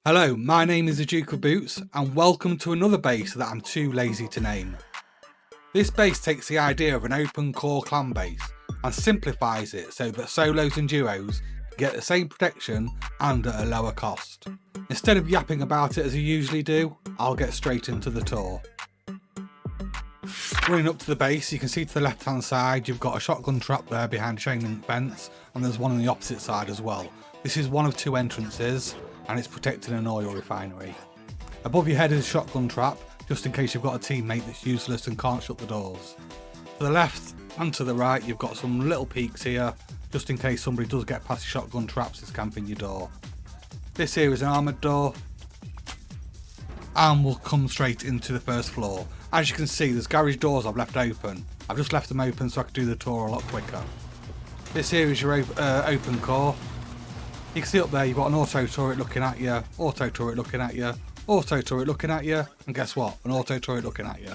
Hello, my name is the Duke of Boots and welcome to another base that I'm too lazy to name. This base takes the idea of an open core clan base and simplifies it so that solos and duos get the same protection and at a lower cost. Instead of yapping about it as I usually do, I'll get straight into the tour. Running up to the base, you can see to the left hand side you've got a shotgun trap there behind a chain link fence, and there's one on the opposite side as well. This is one of two entrances and it's protecting an oil refinery. Above your head is a shotgun trap, just in case you've got a teammate that's useless and can't shut the doors. To the left and to the right you've got some little peaks here, just in case somebody does get past your shotgun traps that's camping your door. This here is an armoured door, and we'll come straight into the first floor. As you can see, there's garage doors I've left open. I've just left them open so I can do the tour a lot quicker. This here is your open core. You can see up there you've got an auto turret looking at you, auto turret looking at you, auto turret looking at you, and guess what? An auto turret looking at you.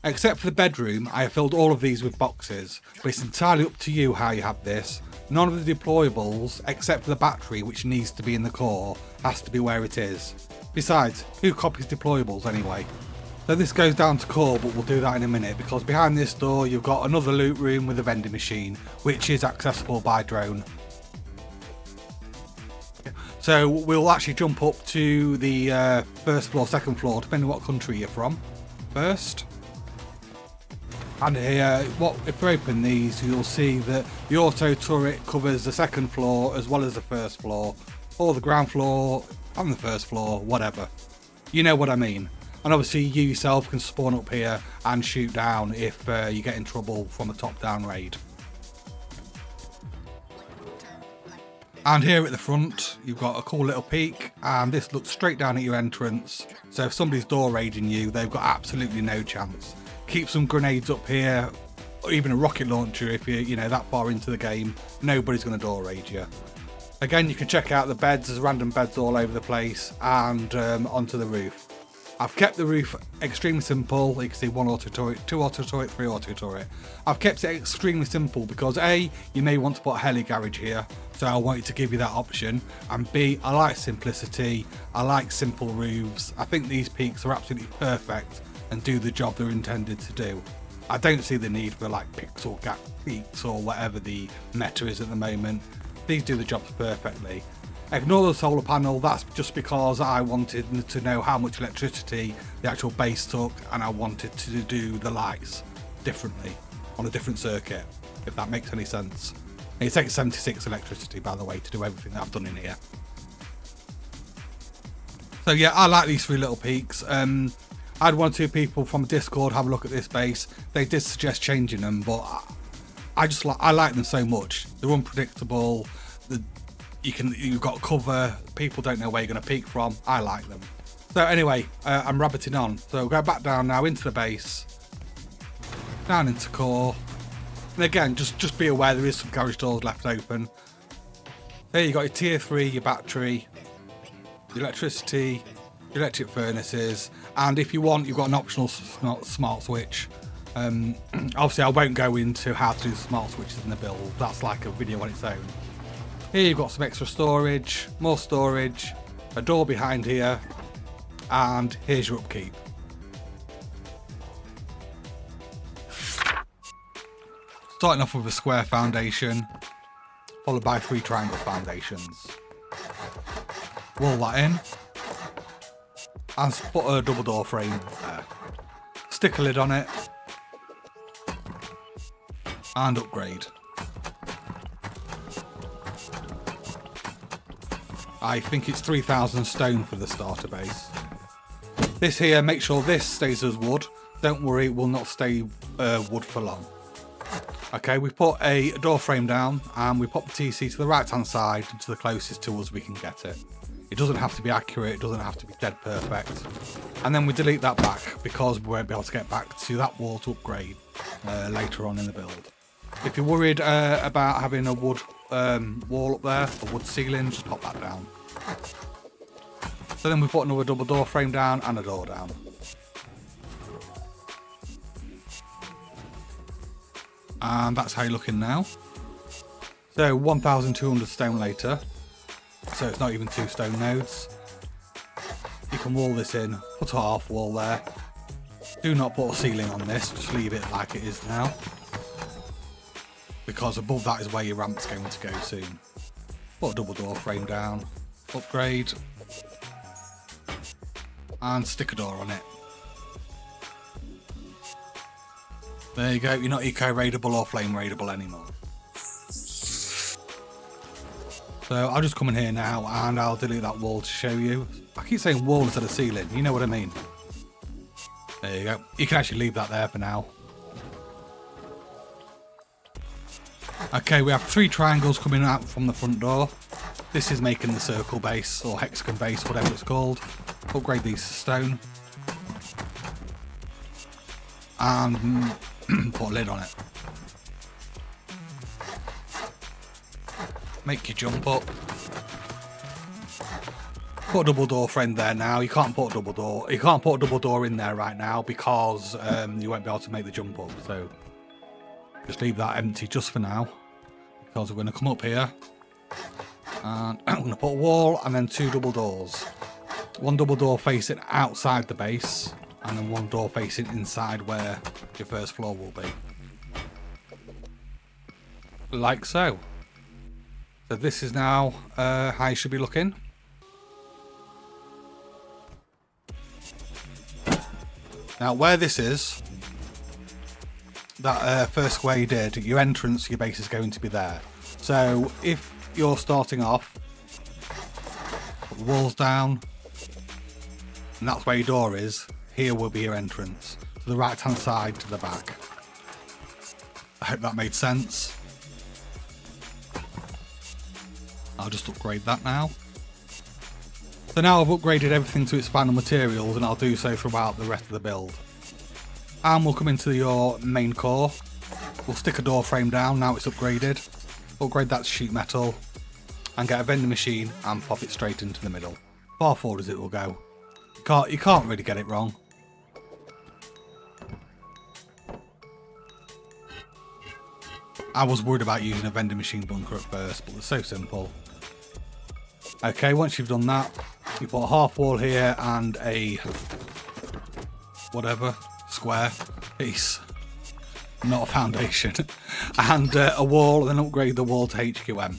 Except for the bedroom, I have filled all of these with boxes, but it's entirely up to you how you have this. None of the deployables, except for the battery which needs to be in the core, has to be where it is. Besides, who copies deployables anyway? So this goes down to core, but we'll do that in a minute, because behind this door you've got another loot room with a vending machine, which is accessible by drone. So we'll actually jump up to the first floor, second floor, depending on what country you're from first. And here, if we open these, you'll see that the auto turret covers the second floor as well as the first floor, or the ground floor and the first floor, whatever. You know what I mean. And obviously you yourself can spawn up here and shoot down if you get in trouble from a top-down raid. And here at the front, you've got a cool little peak, and this looks straight down at your entrance. So if somebody's door raiding you, they've got absolutely no chance. Keep some grenades up here, or even a rocket launcher if you're that far into the game. Nobody's going to door raid you. Again, you can check out the beds. There's random beds all over the place, and onto the roof. I've kept the roof extremely simple. You can see one auto turret, two auto turret, three auto turret. I've kept it extremely simple because A, you may want to put a heli garage here, so I wanted to give you that option, and B, I like simplicity, I like simple roofs. I think these peaks are absolutely perfect and do the job they're intended to do. I don't see the need for like pixel gap peaks or whatever the meta is at the moment. These do the jobs perfectly. Ignore the solar panel, that's just because I wanted to know how much electricity the actual base took, and I wanted to do the lights differently on a different circuit, if that makes any sense. It takes 76 electricity, by the way, to do everything that I've done in here. So yeah, I like these three little peaks. I had one or two people from Discord have a look at this base. They did suggest changing them, but I like them so much. They're unpredictable. You've got cover. People don't know where you're going to peek from. I like them. So anyway, I'm rabbiting on. So go back down now into the base, down into core, and again, just be aware there is some garage doors left open. There you got your tier 3, your battery, your electricity, your electric furnaces, and if you want, you've got an optional smart switch. Obviously, I won't go into how to do smart switches in the build. That's like a video on its own. Here you've got some extra storage, more storage, a door behind here, and here's your upkeep. Starting off with a square foundation, followed by 3 triangle foundations. Wall that in, and put a double door frame there. Stick a lid on it, and upgrade. I think it's 3,000 stone for the starter base. This here, make sure this stays as wood. Don't worry, it will not stay wood for long. Okay, we put a door frame down and we pop the TC to the right hand side and to the closest to us we can get it. It doesn't have to be accurate, it doesn't have to be dead perfect. And then we delete that back because we won't be able to get back to that wall to upgrade later on in the build. If you're worried about having a wood wall up there, a wood ceiling, just pop that down. So then we put another double door frame down and a door down. And that's how you're looking now. So 1,200 stone later, so it's not even 2 stone nodes. You can wall this in, put a half wall there. Do not put a ceiling on this, just leave it like it is now, because above that is where your ramp's going to go soon. Put a double door frame down, upgrade, and stick a door on it. There you go, you're not eco raidable or flame raidable anymore. So I'll just come in here now and I'll delete that wall to show you. I keep saying wall instead of ceiling, you know what I mean. There you go. You can actually leave that there for now. Okay, we have 3 triangles coming out from the front door. This is making the circle base or hexagon base, whatever it's called. Upgrade these to stone. And put a lid on it. Make your jump up. Put a double door frame there now. You can't put a double door. You can't put a double door in there right now because you won't be able to make the jump up. So just leave that empty just for now, because we're going to come up here and I'm going to put a wall and then 2 double doors. 1 double door facing outside the base and then 1 door facing inside where your first floor will be. Like so. So this is now how you should be looking. Now where this is, that first square you did, your entrance, your base is going to be there. So if you're starting off, put the walls down, and that's where your door is, here will be your entrance. To the right hand side to the back. I hope that made sense. I'll just upgrade that now. So now I've upgraded everything to its final materials, and I'll do so throughout the rest of the build. And we'll come into your main core. We'll stick a door frame down now it's upgraded. Upgrade that to sheet metal and get a vending machine and pop it straight into the middle. Far forward as it will go. You can't really get it wrong. I was worried about using a vending machine bunker at first, but it's so simple. Okay, once you've done that, you put a half wall here and a whatever square piece, not a foundation, and a wall, and then upgrade the wall to HQM.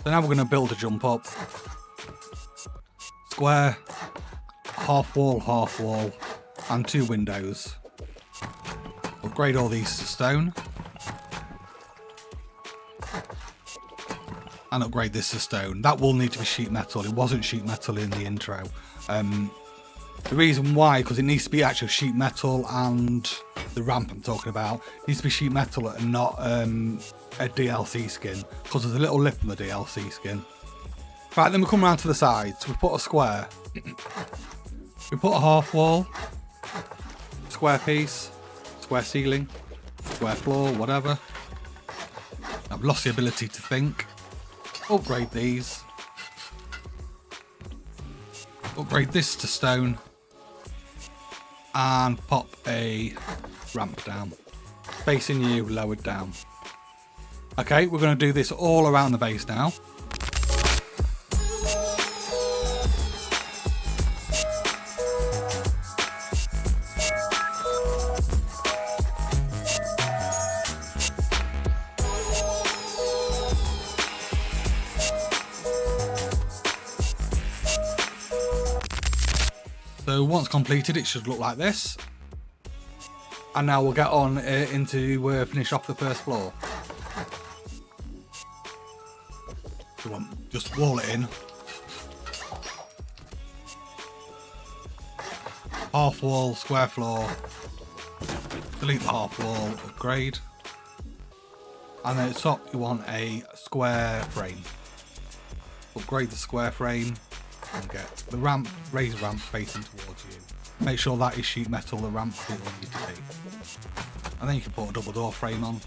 So now we're going to build a jump up. Square, half wall, and 2 windows. Upgrade all these to stone. And upgrade this to stone. That will need to be sheet metal. It wasn't sheet metal in the intro. The reason why, because it needs to be actual sheet metal, and the ramp I'm talking about needs to be sheet metal and not a DLC skin, because there's a little lip on the DLC skin. Right, then we come around to the sides. We put a square. We put a half wall, square piece, square ceiling, square floor, whatever. I've lost the ability to think. Upgrade these. Upgrade this to stone. And pop a ramp down. Facing you, lowered down. Okay, we're going to do this all around the base now. So once completed, it should look like this. And now we'll get on into finish off the first floor. So just wall it in. Half wall, square floor. Delete the half wall, upgrade. And then at the top you want a square frame. Upgrade the square frame. And get the ramp, raised ramp facing towards you. Make sure that is sheet metal, the ramp it will need to be. And then you can put a double door frame on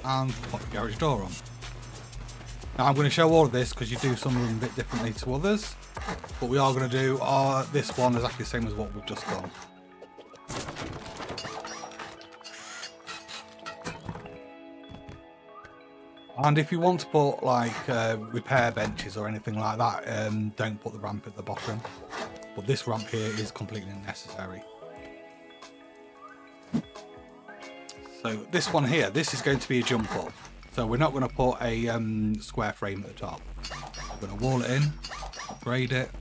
and put the garage door on. Now I'm going to show all of this because you do some of them a bit differently to others. but we are going to do this one exactly the same as what we've just done. And if you want to put like repair benches or anything like that, don't put the ramp at the bottom. But this ramp here is completely unnecessary. So this one here, this is going to be a jump up. So we're not going to put a square frame at the top. We're going to wall it in, upgrade it.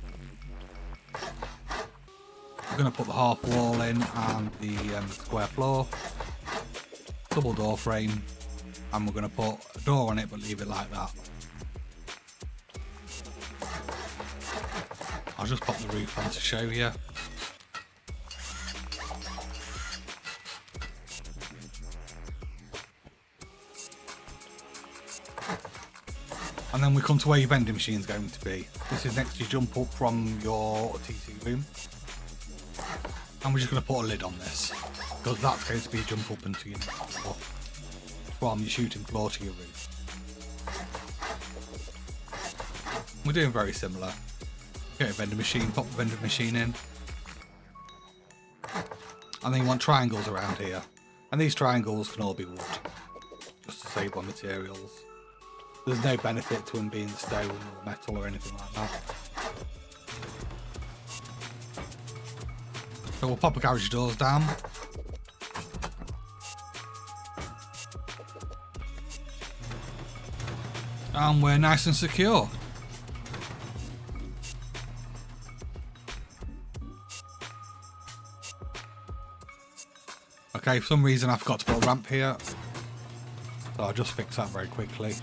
We're going to put the half wall in and the square floor. Double door frame. And we're going to put a door on it, but leave it like that. I'll just pop the roof on to show you. And then we come to where your vending machine is going to be. This is next to your jump up from your TC room. And we're just going to put a lid on this, because that's going to be a jump up into your next floor, from your shooting floor to your roof. We're doing very similar. Get a vending machine, pop the vending machine in. And then you want triangles around here. And these triangles can all be wood, just to save on materials. There's no benefit to them being stone or metal or anything like that. So we'll pop the garage doors down. And we're nice and secure. Okay, for some reason I forgot to put a ramp here, so I'll just fix that very quickly.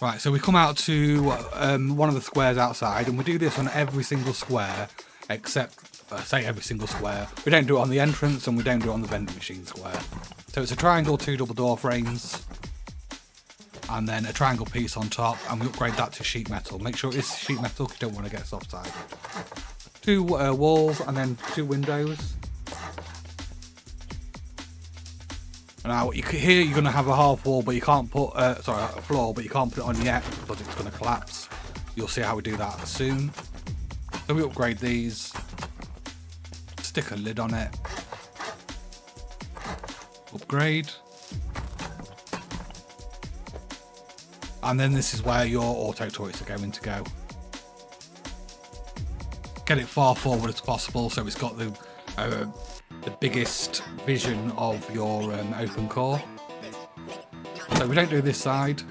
Right, so we come out to one of the squares outside, and we do this on every single square, except, say every single square. We don't do it on the entrance, and we don't do it on the vending machine square. So it's a triangle, 2 double door frames, and then a triangle piece on top, and we upgrade that to sheet metal. Make sure it's sheet metal, because you don't want to get soft-sided. 2 walls, and then 2 windows. Now here you're going to have a half wall, but you can't put a floor, but you can't put it on yet because it's going to collapse. You'll see how we do that soon. So we upgrade these, stick a lid on it, upgrade, and then this is where your auto turrets are going to go. Get it far forward as possible so it's got the biggest vision of your open core. So we don't do this side.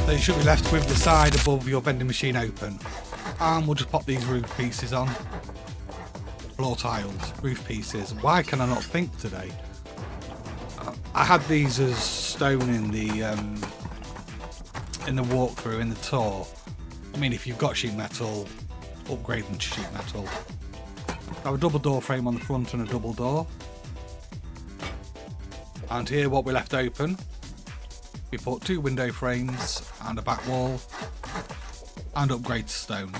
So you should be left with the side above your vending machine open. And we'll just pop these roof pieces on. Floor tiles, roof pieces. Why can I not think today? I had these as stone in the walkthrough, in the tour. I mean, if you've got sheet metal, upgrade them to sheet metal. I have a double door frame on the front and a double door. And here what we left open, we put 2 window frames and a back wall and upgrade to stone.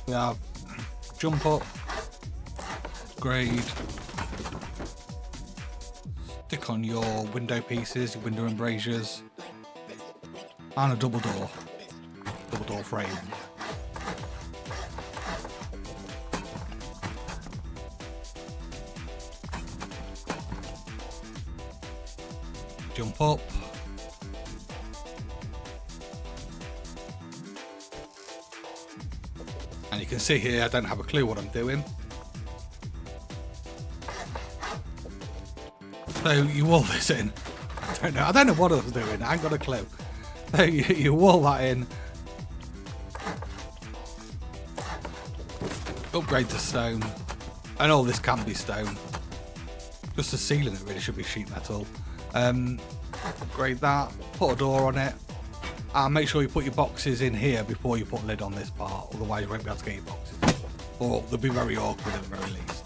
We have jump up, upgrade, stick on your window pieces, your window embrasures, and a double door frame. Jump up, and you can see here I don't have a clue what I'm doing. So you wall this in. I don't know what I was doing. I ain't got a clue. So you wall that in. Upgrade to stone. And all this can be stone. Just the ceiling, it really should be sheet metal. Upgrade that. Put a door on it. And make sure you put your boxes in here before you put a lid on this part. Otherwise you won't be able to get your boxes. Or they'll be very awkward at the very least.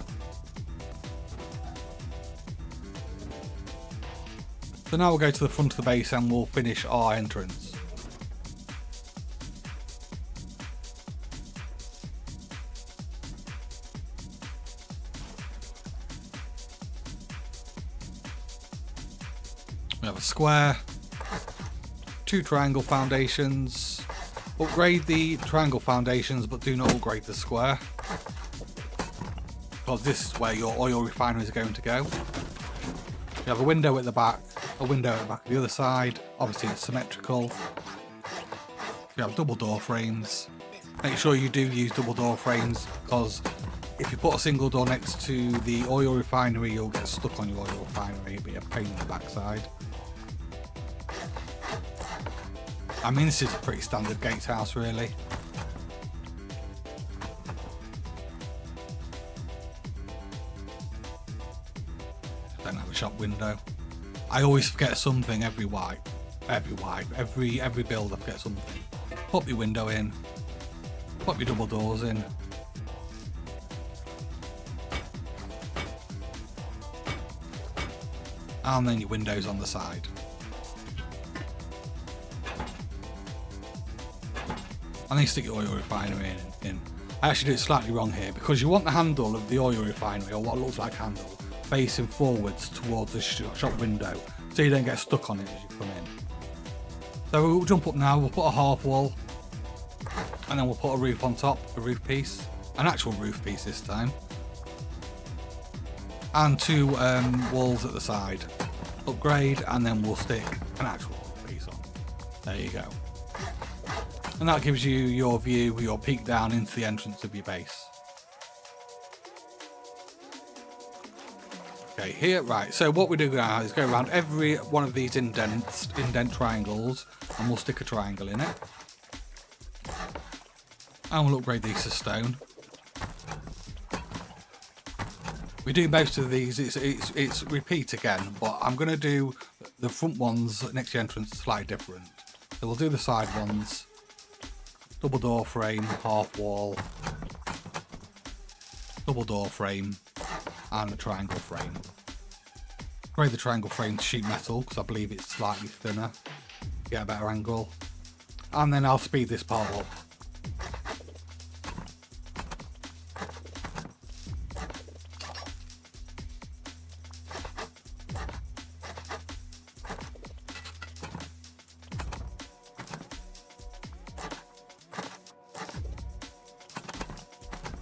So now we'll go to the front of the base and we'll finish our entrance. We have a square, 2 triangle foundations. Upgrade the triangle foundations, but do not upgrade the square, because this is where your oil refinery is going to go. You have a window at the back, a window at the back of the other side. Obviously it's symmetrical. You have double door frames. Make sure you do use double door frames, because if you put a single door next to the oil refinery, you'll get stuck on your oil refinery. It'll be a pain in the backside. I mean, this is a pretty standard gatehouse, really. Don't have a shop window. I always forget something every wipe. Every build I forget something. Put your window in. Put your double doors in. And then your windows on the side. And then you stick your oil refinery in. I actually do it slightly wrong here, because you want the handle of the oil refinery, or what looks like handle, facing forwards towards the shop window, so you don't get stuck on it as you come in. So we'll jump up now, we'll put a half wall, and then we'll put a roof on top, a roof piece, an actual roof piece this time, and 2 walls at the side. Upgrade, and then we'll stick an actual roof piece on. There you go. And that gives you your view, your peek down into the entrance of your base. Okay, here, right, so what we do now is go around every one of these indent triangles, and we'll stick a triangle in it. And we'll upgrade these to stone. We do most of these, it's repeat again, but I'm going to do the front ones next to the entrance slightly different. So we'll do the side ones. Double door frame, half wall, double door frame, and a triangle frame. Grade the triangle frame to sheet metal, because I believe it's slightly thinner. Get a better angle. And then I'll speed this part up.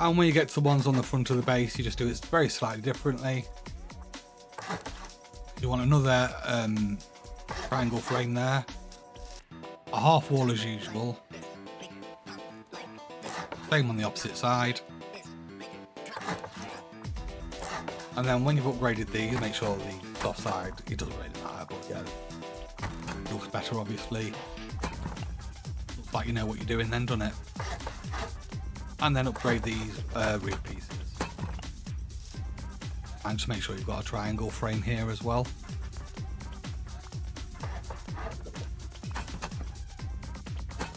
And when you get to the ones on the front of the base, you just do it very slightly differently. You want another triangle frame there. A half wall as usual. Same on the opposite side. And then when you've upgraded these, make sure the top side, it doesn't really matter, but yeah, it looks better obviously. Looks like you know what you're doing then, doesn't it? And then upgrade these roof pieces. And just make sure you've got a triangle frame here as well.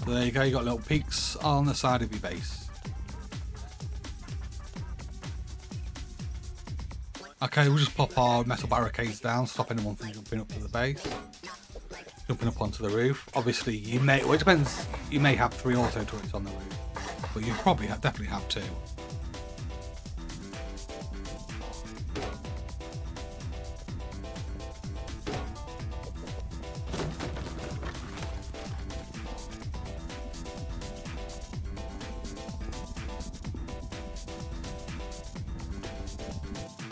So there you go, you've got little peaks on the side of your base. Okay, we'll just pop our metal barricades down, stop anyone from jumping up to the base. Jumping up onto the roof. Obviously, you may, well, it depends, you may have 3 auto turrets on the roof. But you probably definitely have 2.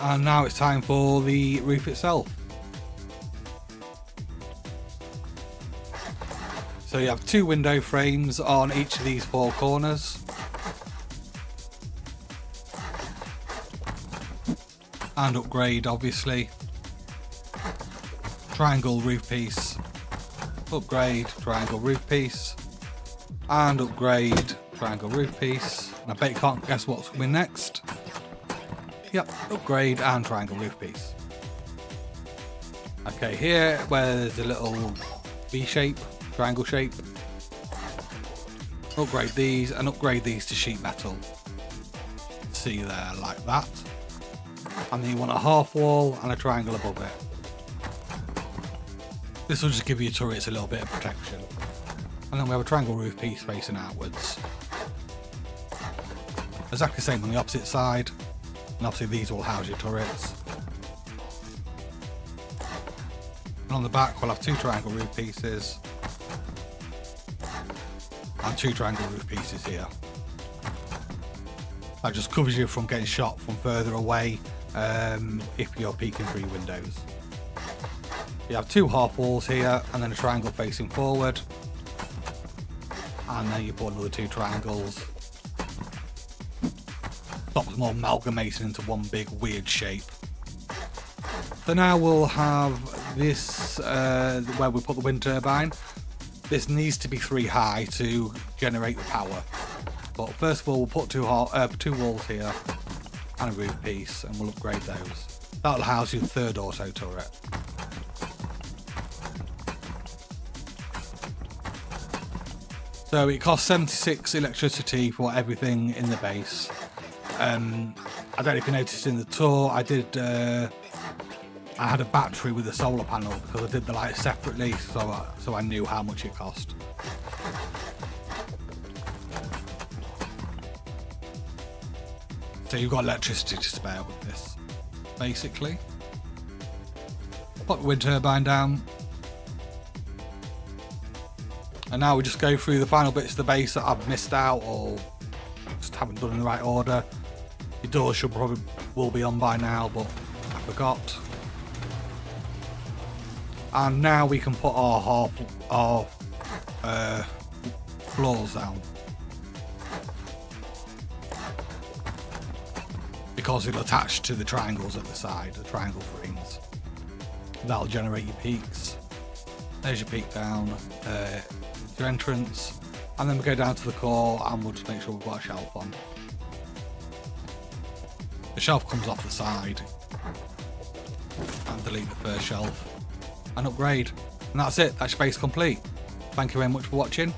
And now it's time for the roof itself. So you have 2 window frames on each of these 4 corners. And upgrade, obviously. triangle roof piece, upgrade, triangle roof piece, and upgrade, triangle roof piece. And I bet you can't guess what's coming next. Yep, upgrade and triangle roof piece. Okay, here where there's a little V shape, triangle shape, upgrade these and upgrade these to sheet metal. See there, like that. And then you want a half wall and a triangle above it. This will just give your turrets a little bit of protection. And then we have a triangle roof piece facing outwards. Exactly the same on the opposite side. And obviously these will house your turrets. And on the back we'll have 2 triangle roof pieces. And 2 triangle roof pieces here. That just covers you from getting shot from further away if you're peeking through your windows. You have 2 half walls here and then a triangle facing forward. And then you put another 2 triangles. Stops them all amalgamating into one big weird shape. So now we'll have this where we put the wind turbine. This needs to be 3 high to generate the power. But first of all, we'll put 2 walls here and a roof piece, and we'll upgrade those. That'll house your 3rd auto turret. So it costs 76 electricity for everything in the base. I don't know if you noticed in the tour, I had a battery with a solar panel because I did the lights separately, so I knew how much it cost. So you've got electricity to spare with this, basically. Put the wind turbine down. And now we just go through the final bits of the base that I've missed out or just haven't done in the right order. Your doors will be on by now, but I forgot. And now we can put our floors down. Because it'll attach to the triangles at the side, the triangle frames. That'll generate your peaks. There's your peak down, your entrance, and then we go down to the core and we'll just make sure we've got a shelf on. The shelf comes off the side, and delete the first shelf and upgrade. And that's it, that's your base complete. Thank you very much for watching.